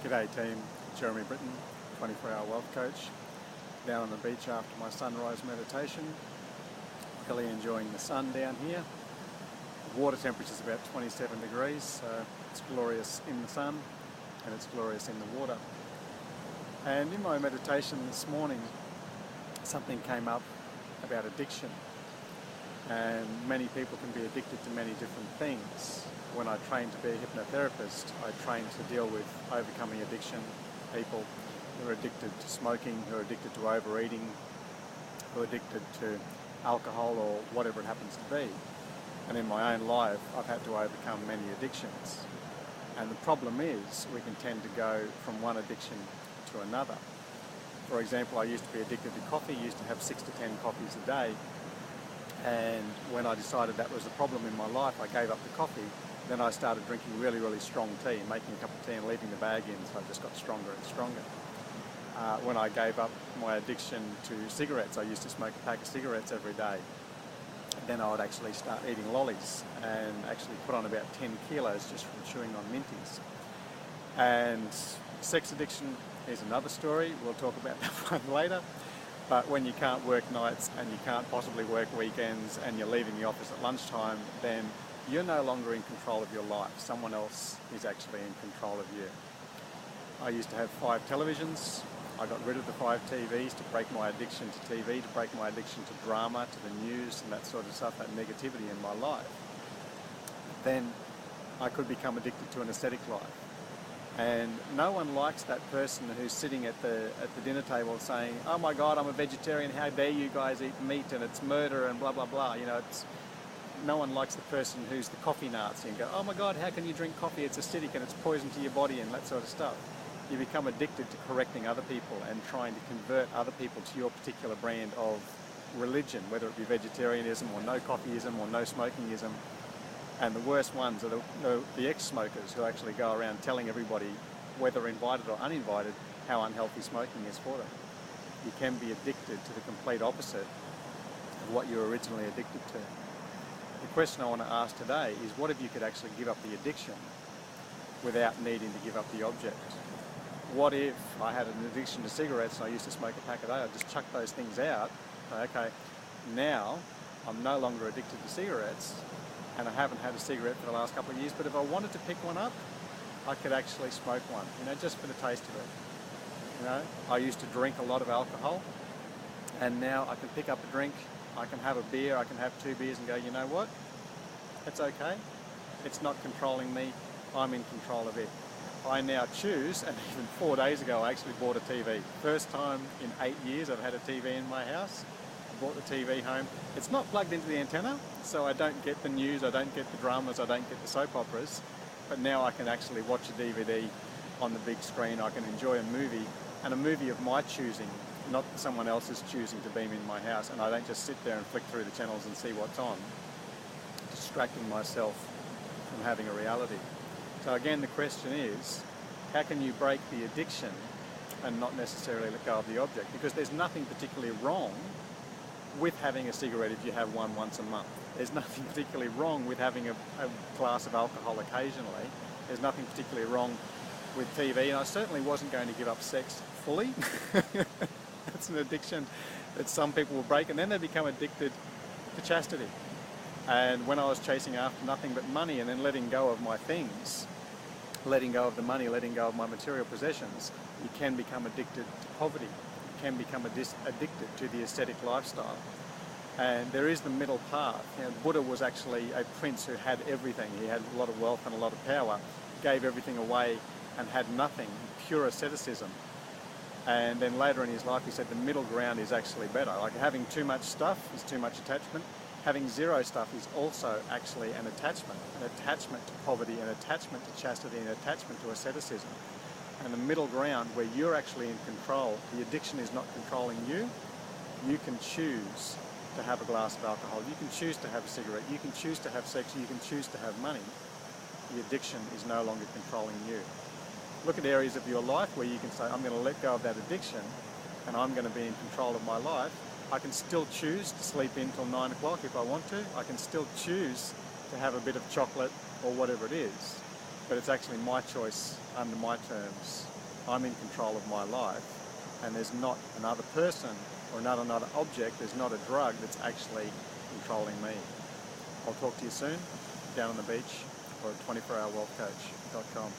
G'day team, Jeremy Britton, 24-hour wealth coach, down on the beach after my sunrise meditation. Really enjoying the sun down here. The water temperature is about 27 degrees, so it's glorious in the sun and it's glorious in the water. And in my meditation this morning, something came up about addiction. And many people can be addicted to many different things. When I trained to be a hypnotherapist, I trained to deal with overcoming addiction, people who are addicted to smoking, who are addicted to overeating, who are addicted to alcohol or whatever it happens to be. And in my own life, I've had to overcome many addictions. And the problem is we can tend to go from one addiction to another. For example, I used to be addicted to coffee, used to have 6 to 10 coffees a day. And when I decided that was the problem in my life, I gave up the coffee. Then I started drinking really, really strong tea, making a cup of tea and leaving the bag in, so I just got stronger and stronger. When I gave up my addiction to cigarettes, I used to smoke a pack of cigarettes every day. Then I would actually start eating lollies and actually put on about 10 kilos just from chewing on minties. And sex addiction is another story. We'll talk about that one later. But when you can't work nights and you can't possibly work weekends and you're leaving the office at lunchtime, then you're no longer in control of your life. Someone else is actually in control of you. I used to have 5 televisions. I got rid of the 5 TVs to break my addiction to TV, to break my addiction to drama, to the news and that sort of stuff, that negativity in my life. Then I could become addicted to an aesthetic life. And no one likes that person who's sitting at the dinner table saying, "Oh my God, I'm a vegetarian, how dare you guys eat meat and it's murder and blah, blah, blah." You know, no one likes the person who's the coffee Nazi and go, "Oh my God, how can you drink coffee? It's acidic and it's poison to your body," and that sort of stuff. You become addicted to correcting other people and trying to convert other people to your particular brand of religion, whether it be vegetarianism or no coffeeism or no smokingism. And the worst ones are the ex-smokers who actually go around telling everybody, whether invited or uninvited, how unhealthy smoking is for them. You can be addicted to the complete opposite of what you were originally addicted to. The question I want to ask today is, what if you could actually give up the addiction without needing to give up the object? What if I had an addiction to cigarettes and I used to smoke a pack a day? I'd just chuck those things out. Okay, now I'm no longer addicted to cigarettes and I haven't had a cigarette for the last couple of years, but if I wanted to pick one up, I could actually smoke one, just for the taste of it. I used to drink a lot of alcohol and now I can pick up a drink, I can have a beer, I can have 2 beers and go, you know what? It's okay. It's not controlling me. I'm in control of it. I now choose, and even 4 days ago I actually bought a TV. First time in 8 years I've had a TV in my house. I bought the TV home. It's not plugged into the antenna, so I don't get the news, I don't get the dramas, I don't get the soap operas. But now I can actually watch a DVD on the big screen. I can enjoy a movie, and a movie of my choosing, not someone else's choosing to beam in my house, and I don't just sit there and flick through the channels and see what's on, distracting myself from having a reality. So again, the question is, how can you break the addiction and not necessarily let go of the object? Because there's nothing particularly wrong with having a cigarette if you have one once a month. There's nothing particularly wrong with having a glass of alcohol occasionally. There's nothing particularly wrong with TV, and I certainly wasn't going to give up sex fully. That's an addiction that some people will break, and then they become addicted to chastity. And when I was chasing after nothing but money and then letting go of my things, letting go of the money, letting go of my material possessions, you can become addicted to poverty. You can become addicted to the aesthetic lifestyle. And there is the middle path. Buddha was actually a prince who had everything. He had a lot of wealth and a lot of power, gave everything away and had nothing, pure asceticism. And then later in his life he said the middle ground is actually better. Like having too much stuff is too much attachment. Having zero stuff is also actually an attachment to poverty, an attachment to chastity, an attachment to asceticism. And the middle ground where you're actually in control, the addiction is not controlling you. You can choose to have a glass of alcohol, you can choose to have a cigarette, you can choose to have sex, you can choose to have money. The addiction is no longer controlling you. Look at areas of your life where you can say, I'm going to let go of that addiction and I'm going to be in control of my life. I can still choose to sleep in till 9 o'clock if I want to. I can still choose to have a bit of chocolate or whatever it is. but it's actually my choice under my terms. I'm in control of my life, and there's not another person or another object, there's not a drug that's actually controlling me. I'll talk to you soon, down on the beach, or at 24hourwealthcoach.com.